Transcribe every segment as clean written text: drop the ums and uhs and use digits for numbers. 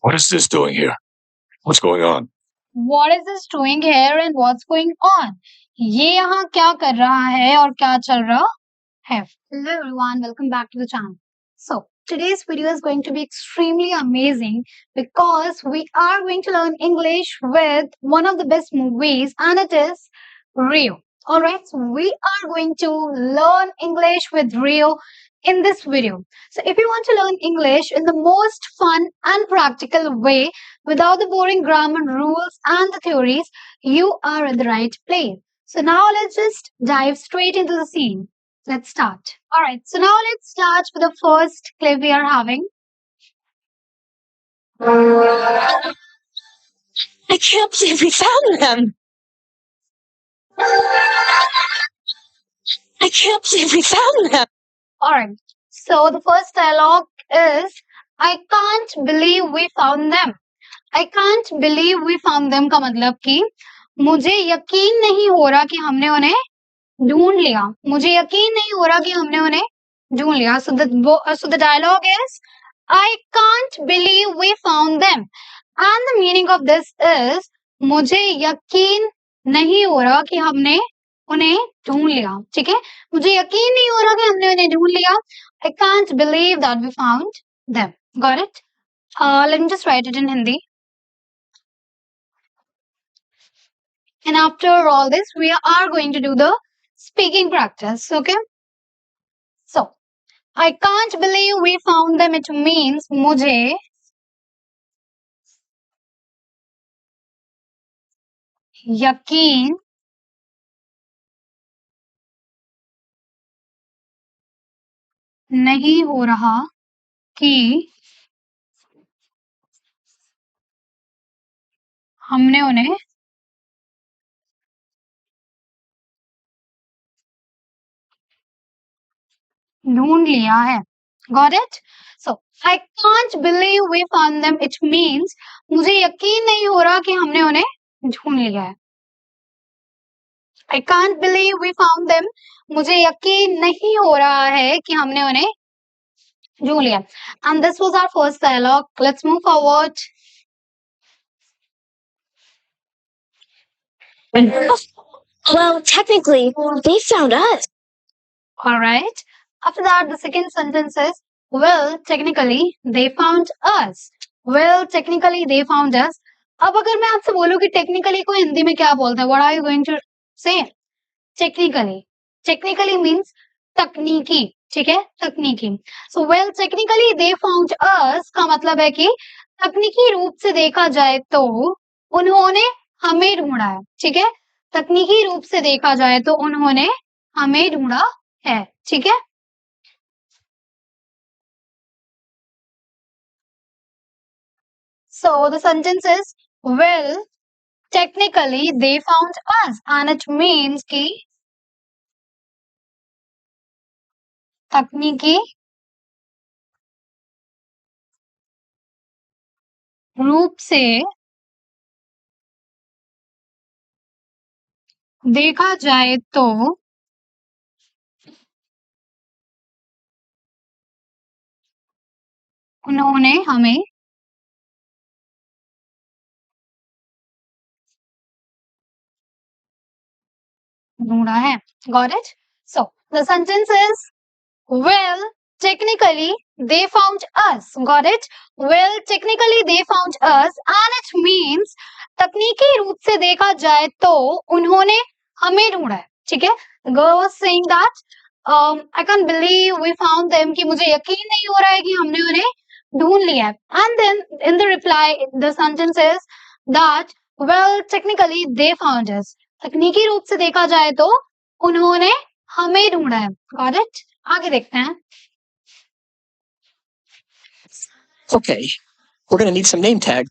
What is this doing here? What's going on? What is this doing here and what's going on? ये यहाँ क्या कर रहा है और क्या चल रहा है? Hello everyone, welcome back to the channel. So today's video is going to be extremely amazing because we are going to learn English with one of the best movies, and it is Rio. Alright, so we are going to learn English with Rio in this video. So if you want to learn English in the most fun and practical way without the boring grammar rules and the theories, you are in the right place. So now let's just dive straight into the scene. Let's start. Alright, so now let's start with the first clip we are having. I can't believe we found them. I can't believe we found them. Alright, so the first dialogue is I can't believe we found them. I can't believe we found them का मतलब कि मुझे यकीन नहीं हो रहा कि हमने उन्हें ढूंढ लिया. मुझे यकीन नहीं हो रहा कि हमने उन्हें ढूंढ लिया. So the dialogue is I can't believe we found them. And the meaning of this is मुझे यकीन नहीं हो रहा कि हमने उन्हें ढूंढ लिया. ठीक है, मुझे यकीन नहीं हो रहा कि हमने उन्हें ढूंढ लिया. I can't believe that we found them. Got it? Let me just write it in Hindi. And after all this, we are going to do the speaking practice. Okay? So, I can't believe we found them. It means मुझे यकीन नहीं हो रहा कि हमने उन्हें ढूंढ लिया है. Got it? So, I can't believe we found them. It means मुझे यकीन नहीं हो रहा कि हमने उन्हें ढूंढ लिया है. I can't believe we found them. मुझे यकीन नहीं हो रहा है कि हमने उन्हें ढूंढ लिया. And this was our first dialogue. Let's move forward. Well, technically, they found us. Alright. After that, the second sentence is, well, technically, they found us. Well, technically, they found us. अब अगर मैं आपसे बोलूं कि technically को हिंदी में क्या बोलते हैं, what are you going to say? Technically. Technically means तकनीकी. ठीक है, तकनीकी. So, well, technically, they found us का मतलब है कि तकनीकी रूप से देखा जाए तो उन्होंने हमें ढूंढा है. ठीक है, तकनीकी रूप से देखा जाए तो उन्होंने हमें ढूंढा है. ठीक है. So the sentence is, well, technically they found us, and it means कि तकनीकी रूप से देखा जाए तो उन्होंने हमें ढूंढा है. Got it? So the sentence is, well, technically they found us. Got it? Well, technically they found us, and it means तकनीकी रूप से देखा जाए तो उन्होंने हमें ढूंढा है. ठीक है. The girl was saying that I can't believe we found them, कि मुझे यकीन नहीं हो रहा है कि हमने उन्हें ढूंढ लिया है. And then in the reply, the sentence is that, well, technically they found us. तकनीकी रूप से देखा जाए तो उन्होंने हमें ढूंढा है. Got it? आगे देखते हैं. Okay, we're going to need some name tags.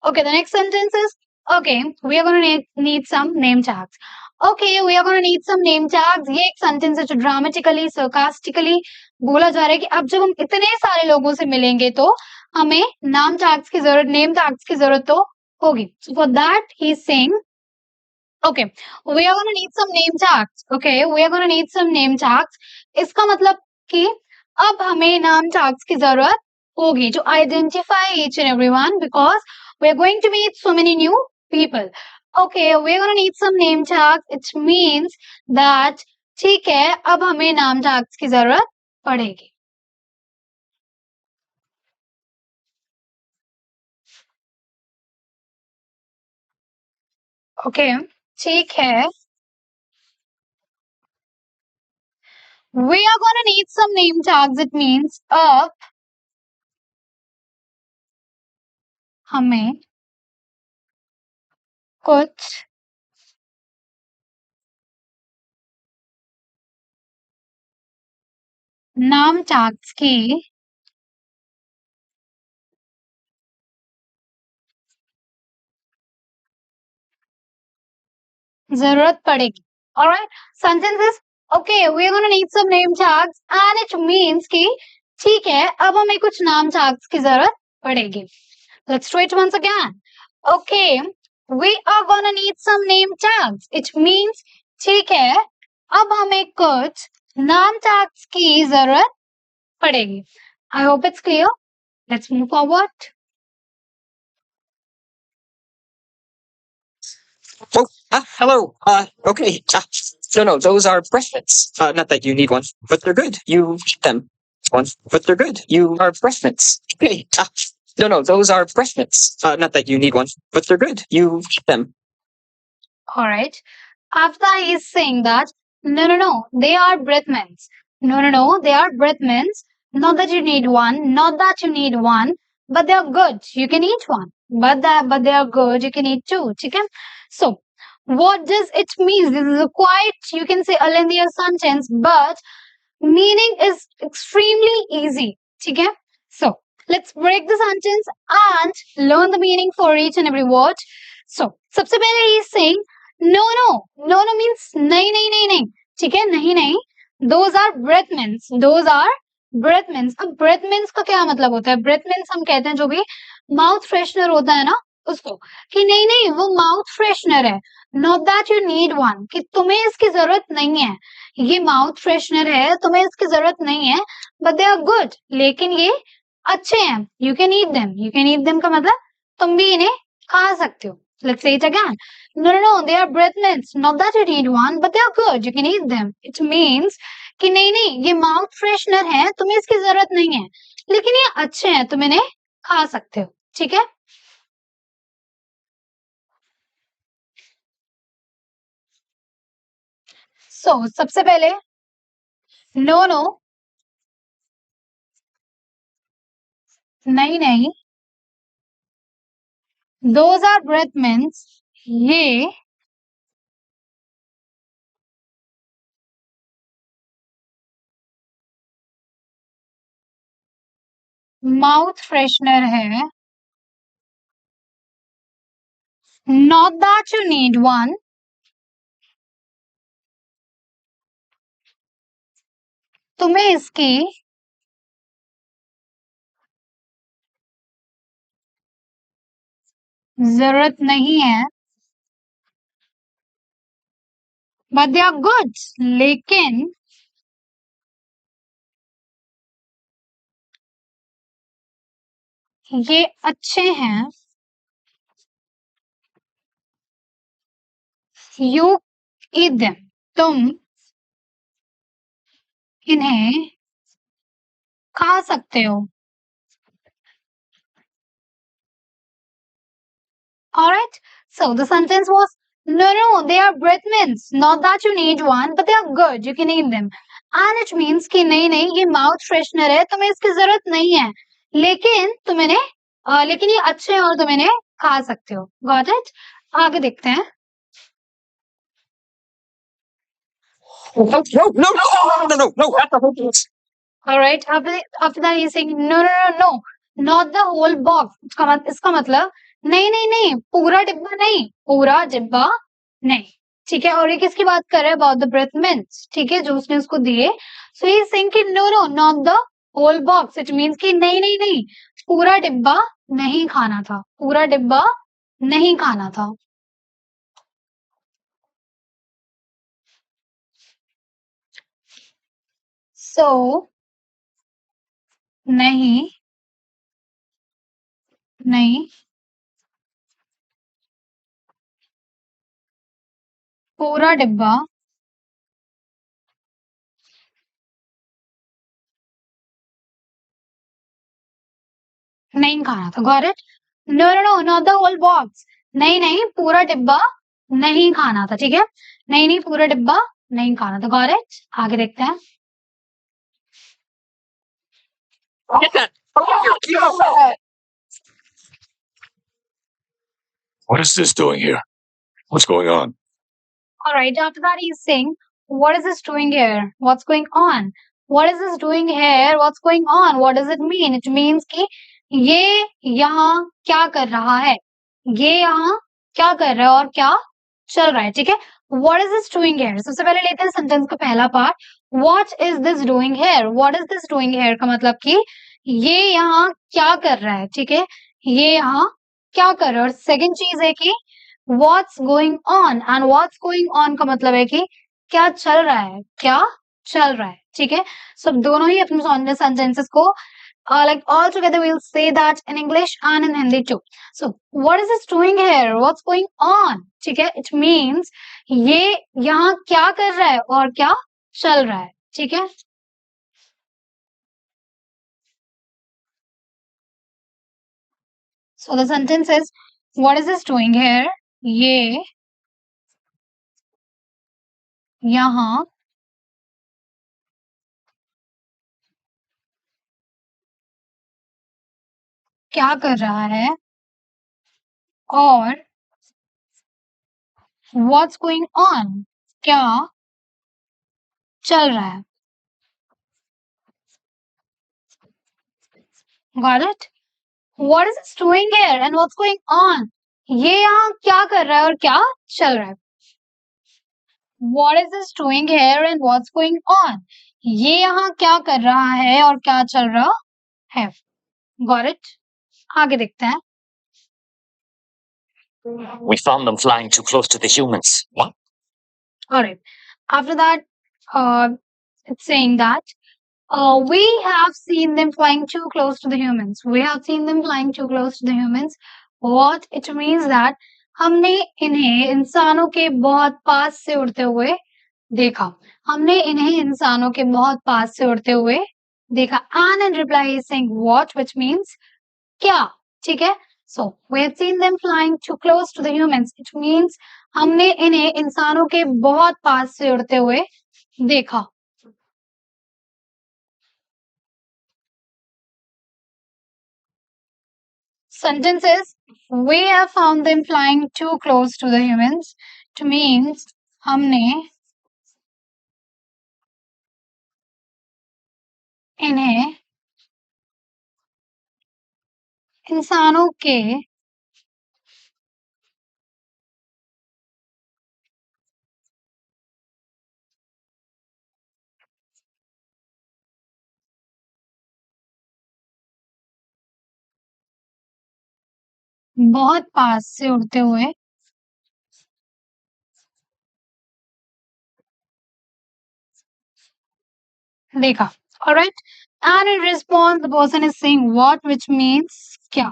Okay, the next sentence is, okay, we are going to need some name tags. Okay, we are going to need some name tags. ये एक sentence है जो dramatically, sarcastically बोला जा रहा है कि अब जब हम इतने सारे लोगों से मिलेंगे तो हमें नाम tags की जरूरत, name tags की जरूरत तो होगी. So for that, he is saying, okay, we are going to need some name tags. Okay, we are going to need some name tags. इसका मतलब कि अब हमें नाम tags की जरूरत होगी to identify each and everyone because we're going to meet so many new people. Okay, we're gonna need some name tags. It means that ठीक है, अब हमें नाम tags की जरूरत पड़ेगी. Okay, ठीक है. We are gonna need some name tags. It means अब हमें कुछ नाम tags की जरूरत पड़ेगी. Alright, sentence is okay. We're gonna need some name tags, and it means कि ठीक है, अब हमें कुछ नाम tags की जरूरत पड़ेगी. Let's do it once again. Okay, we are gonna need some name tags. It means ठीक है, अब हमें कुछ नाम tags की जरूरत पड़ेगी. I hope it's clear. Let's move forward. Oh, hello. Okay. No, those are breath mints. Not that you need one, but they're good. You eat them. One, but they're good. You are breath mints. Okay. No, those are breath mints. Not that you need one, but they're good. You eat them. Alright. After he is saying that, no, they are breath mints. No, they are breath mints. Not that you need one, not that you need one, but they are good. You can eat one. But they are good. You can eat two. Okay? So, what does it mean? This is a quite, you can say, a lengthier sentence, but meaning is extremely easy. Okay? So, let's break the sentence and learn the meaning for each and every word. So, सबसे पहले he is saying no means नहीं, ठीक है, नहीं. Those are breath mints. Those are breath mints. अब breath mints का क्या मतलब होता है? Breath mints हम कहते हैं जो भी mouth freshener होता है ना, उसको, कि नहीं, वो mouth freshener है. Not that you need one, कि तुम्हें इसकी जरूरत नहीं है. ये माउथ फ्रेशनर है, तुम्हें इसकी जरूरत नहीं है, बट दे आर गुड, लेकिन ये अच्छे हैं. यू कैन ईट देम का मतलब तुम भी इन्हें खा सकते हो. Let's say it again. No, they are breath mints. Not that you need one, but they are good. You can eat them. It means कि नहीं, ये माउथ फ्रेशनर है, तुम्हें इसकी जरूरत नहीं है, लेकिन ये अच्छे हैं, तुम इन्हें खा सकते हो. ठीक है? So, सबसे पहले no, नहीं, those are breath mints. ये माउथ फ्रेशनर है. Not that you need one. तुम्हें इसकी जरूरत नहीं है, but they are good. लेकिन ये अच्छे हैं. You eat them. तुम इन्हें खा सकते हो. Alright? So the sentence was no, they are breath mints. Not that you need one, but they are good. You can eat them. And it means कि नहीं, ये माउथ फ्रेशनर है, तुम्हें इसकी जरूरत नहीं है, लेकिन ये अच्छे हैं और तुम इन्हें खा सकते हो. Got it? आगे देखते हैं. No. That's the whole thing. Alright, after that he's saying no, not the whole box. इसका मतलब नहीं, पूरा डिब्बा नहीं. ठीक है, और ये किसकी बात कर रहा है? About the breath mints. ठीक है, जो उसने उसको दिए. So he's saying कि no, not the whole box. It means कि नहीं, पूरा डिब्बा नहीं खाना था. So नहीं नहीं, पूरा डिब्बा नहीं खाना था। Got it? No no no, not the whole box. नहीं नहीं, पूरा डिब्बा नहीं खाना था, ठीक है? नहीं नहीं, पूरा डिब्बा नहीं खाना था। Got it? आगे देखते हैं। Get that! Get off that! What is this doing here? What's going on? All right, after that he's saying, what is this doing here? What's going on? What is this doing here? What's going on? What does it mean? It means कि ये यहाँ क्या कर रहा है? ये यहाँ क्या कर रहा है और क्या चल रहा है, ठीक है? What is this doing here? सबसे पहले लेते हैं सेंटेंस का पहला part. What is this doing here? What is this doing here का मतलब कि ये यहाँ क्या कर रहा है, ठीक है? ये यहाँ क्या कर रहा है. और सेकंड चीज है कि what's going on, and what's going on का मतलब है कि क्या चल रहा है, क्या चल रहा है, ठीक है? सो दोनों ही अपने सेंटेंसेस को like all together we'll say that in English and in Hindi too. So what is this doing here? What's going on? ठीक है? It means ये यहाँ क्या कर रहा है और क्या चल रहा है, ठीक है? So the sentence is, what is this doing here? ये यहाँ क्या कर रहा है और what's going on, क्या चल रहा है. Got it? What is this doing here and what's going on? ये यहाँ क्या कर रहा है और क्या चल रहा है. What is this doing here and what's going on? ये यहाँ क्या कर रहा है और क्या चल रहा है. Got it? आगे देखते हैं. We found them flying too close to the humans. What? Alright. After that, it's saying that we have seen them flying too close to the humans. We have seen them flying too close to the humans. What it means that हमने इन्हें इंसानों के बहुत पास से उड़ते हुए देखा. हमने इन्हें इंसानों के बहुत पास से उड़ते हुए देखा. And in reply is saying what, which means क्या, ठीक है? So we have seen them flying too close to the humans. It means हमने इन्हें इंसानों के बहुत पास से उड़ते हुए देखा. Sentence is, we have found them flying too close to the humans. It means हमने इन्हें इंसानों के बहुत पास से उड़ते हुए देखा. Alright? And in response, the person is saying what, which means क्या.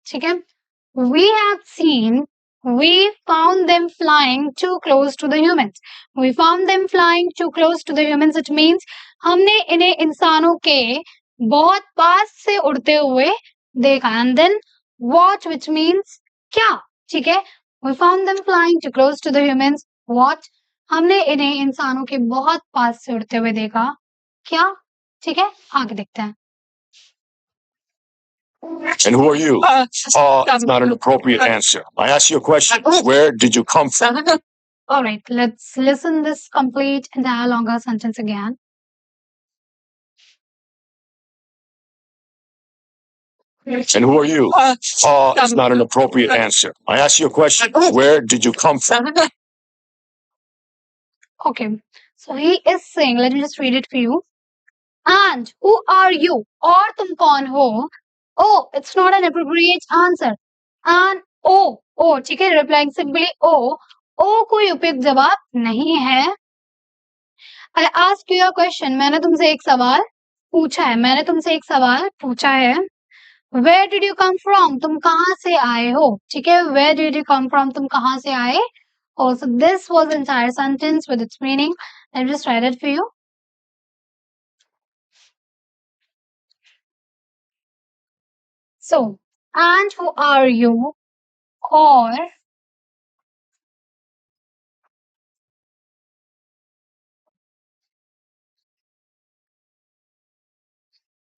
ठीक है? We found them flying too close to the humans. We found them flying too close to the humans. It means हमने इन्हें इंसानों के बहुत पास से उड़ते हुए देखा. And then what, which means क्या. ठीक है? We found them flying too close to the humans. What? हमने इन्हें इंसानों के बहुत पास से उड़ते हुए देखा. क्या. ठीक है? आगे देखते हैं. And who are you? That's not an appropriate answer. I asked you a question. Where did you come from? All right, let's listen this complete entire longer sentence again. And who are you? That's not an appropriate answer. I asked you a question. Where did you come from? Okay, so he is saying, let me just read it for you. And who are you? और तुम कौन हो? Oh, it's not an appropriate answer. And oh, ठीक है, replying simply oh कोई उपयुक्त जवाब नहीं है. I asked you a question. मैंने तुमसे एक सवाल पूछा है. Where did you come from? तुम कहाँ से आए हो? ठीक है, where did you come from? तुम कहाँ से आए हो? So this was the entire sentence with its meaning. Let me just write it for you. So, and who are you? Or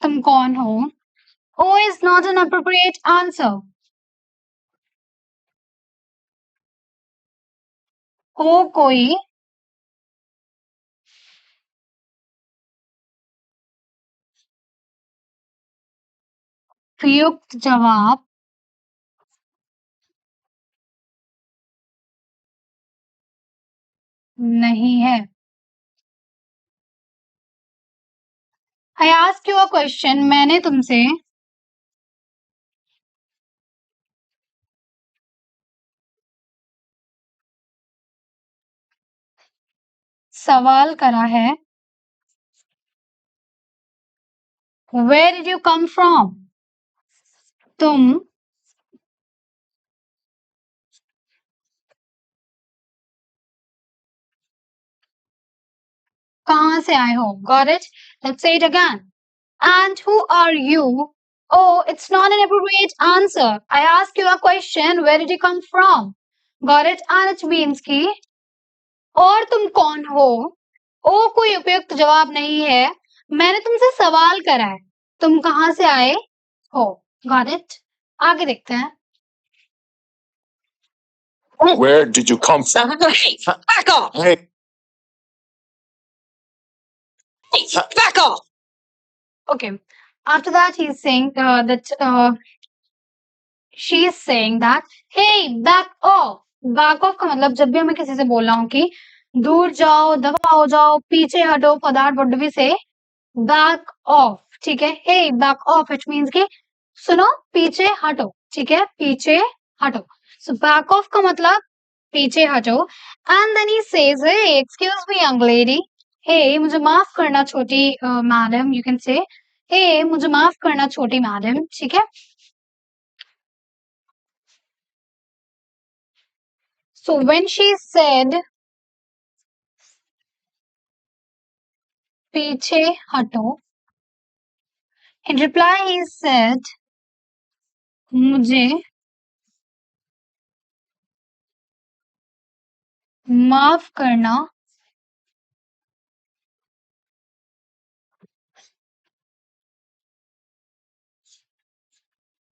तुम कौन हो? Who is not an appropriate answer. हो कोई उपयुक्त जवाब नहीं है. I ask you a question. मैंने तुमसे सवाल करा है. Where did you come from? तुम कहाँ से आए हो? Got it? Let's say it again. And who are you? Oh, it's not an appropriate answer. I ask you a question. Where did you come from? Got it? And it means कि और तुम कौन हो? ओ कोई उपयुक्त जवाब नहीं है. मैंने तुमसे सवाल करा है. तुम कहाँ से आए हो? Got it? आगे देखते हैं. Where did you come from? Hey, back off! Hey, Hey, back off! Okay. After that, he's saying she is saying that, hey, back off. Back off का मतलब जब भी हमें किसी से बोलना हो कि दूर जाओ, दफा हो जाओ, पीछे हटो, for that what do we say? Back off. ठीक है? Hey, back off, which means कि सुनो, पीछे हटो. ठीक है? पीछे हटो. So back off का मतलब पीछे हटो. And then he says, hey, excuse me, young lady. Hey, मुझे माफ करना छोटी madam. You can say, hey, मुझे माफ करना छोटी मैडम. ठीक है? So when she said पीछे हटो, in reply he said मुझे माफ करना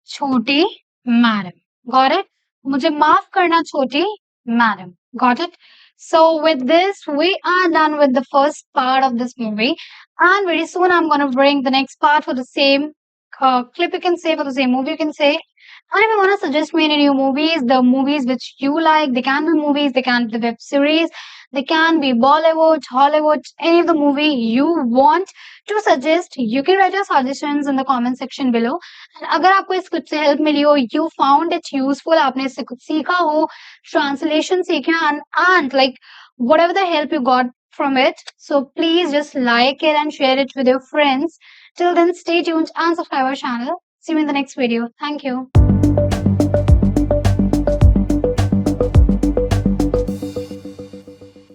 छोटी मैडम. Got it? मुझे माफ करना छोटी madam. Got it? So with this, we are done with the first part of this movie, and very soon I'm gonna bring the next part for the same clip. You can say for the same movie. You can say, and if you wanna suggest me any new movies, the movies which you like, they can be movies, they can be web series, they can be Bollywood, Hollywood, any of the movie you want to suggest. You can write your suggestions in the comment section below. And अगर आपको इस clip से help मिली हो, you found it useful, आपने इससे कुछ सीखा हो, translation सीखे, and like whatever the help you got from it, so please just like it and share it with your friends. Till then, stay tuned and subscribe our channel. See you in the next video. Thank you.